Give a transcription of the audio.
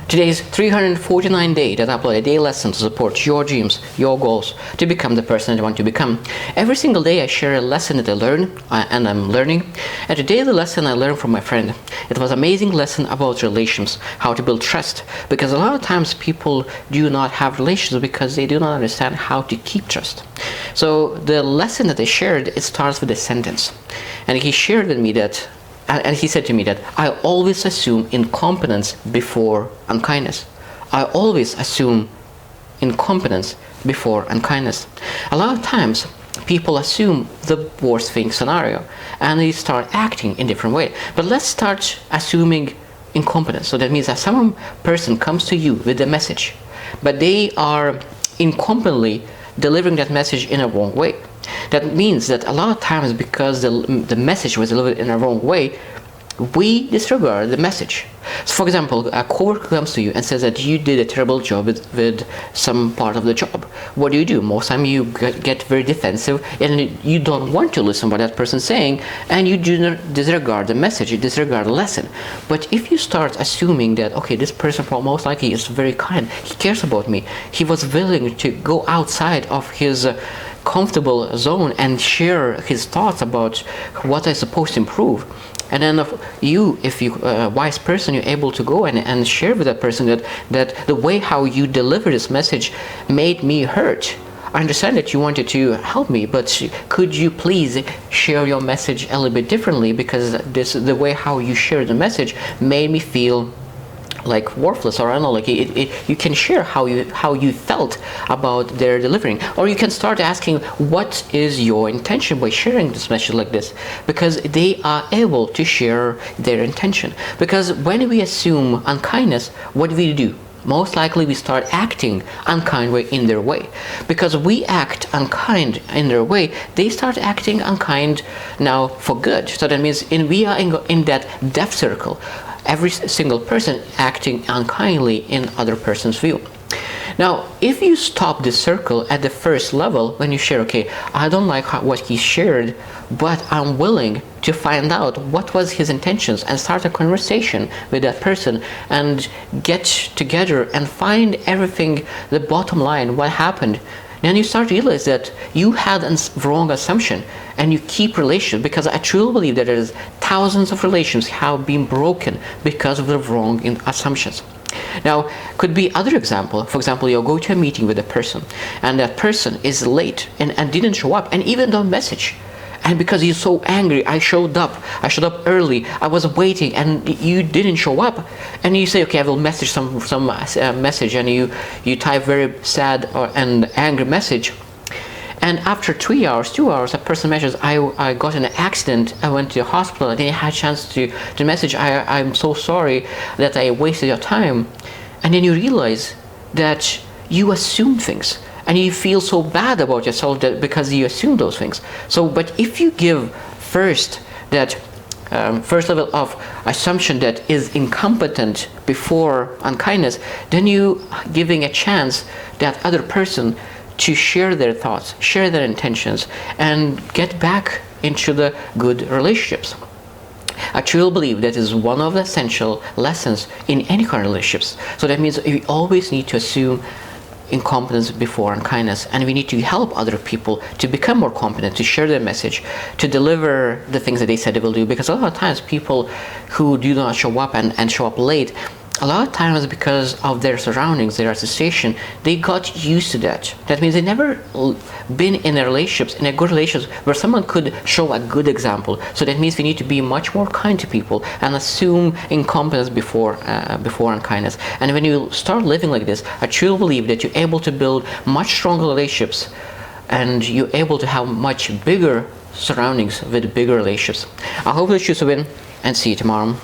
Today's 349 that upload a daily lesson to support your dreams, your goals, to become the person that you want to become. Every single day I share a lesson that I learn and I'm learning. And today the lesson I learned from my friend. It was an amazing lesson about relations, how to build trust. Because a lot of times people do not have relations because they do not understand how to keep trust. So the lesson that I shared, it starts with a sentence. And he shared with me that and he said to me that I always assume incompetence before unkindness. I always assume incompetence before unkindness. A lot of times people assume the worst thing scenario and they start acting in different way. But let's start assuming incompetence. So that means that some person comes to you with a message, but they are incompetently delivering that message in a wrong way. That means that a lot of times, because the message was delivered in a wrong way, we disregard the message. So for example, a coworker comes to you and says that you did a terrible job with some part of the job. What do? Most time you get very defensive and you don't want to listen to what that person's saying, and you do not disregard the message, you disregard the lesson. But if you start assuming that, okay, this person most likely is very kind, he cares about me, he was willing to go outside of his comfortable zone and share his thoughts about what I'm supposed to improve. And then if you a wise person, you're able to go and share with that person that the way how you deliver this message made me hurt. I understand that you wanted to help me, but could you please share your message a little bit differently, because the way how you share the message made me feel like worthless, or I don't know, like you can share how you felt about their delivering, or you can start asking what is your intention by sharing this message like this, because they are able to share their intention. Because when we assume unkindness, what do? Most likely we start acting unkind way in their way. Because we act unkind in their way, they start acting unkind now for good. So that means we are in that death circle. Every single person acting unkindly in other person's view. Now, if you stop this circle at the first level, when you share, okay, I don't like what he shared, but I'm willing to find out what was his intentions and start a conversation with that person and get together and find everything, the bottom line, what happened. Then you start to realize that you had a wrong assumption and you keep relations, because I truly believe that there is thousands of relations have been broken because of the wrong assumptions. Now, could be other example. For example, you'll go to a meeting with a person and that person is late and didn't show up and even don't message. And because he's so angry, I showed up early, I was waiting and you didn't show up. And you say, okay, I will message some message, and you type very sad and angry message. And after 3 hours, 2 hours, a person messages, I got in an accident, I went to the hospital, I didn't have a chance to message, I'm so sorry that I wasted your time. And then you realize that you assume things. And you feel so bad about yourself because you assume those things. So, but if you give first that first level of assumption that is incompetent before unkindness, then you giving a chance that other person to share their thoughts, share their intentions, and get back into the good relationships. I truly believe that is one of the essential lessons in any kind of relationships. So that means we always need to assume incompetence before unkindness, and we need to help other people to become more competent, to share their message, to deliver the things that they said they will do. Because a lot of times people who do not show up and show up late, a lot of times because of their surroundings, their association, they got used to that. That means they never been in a relationship, in a good relationship where someone could show a good example. So that means we need to be much more kind to people and assume incompetence before unkindness. And when you start living like this, I truly believe that you're able to build much stronger relationships, and you're able to have much bigger surroundings with bigger relationships. I hope that you win, and see you tomorrow.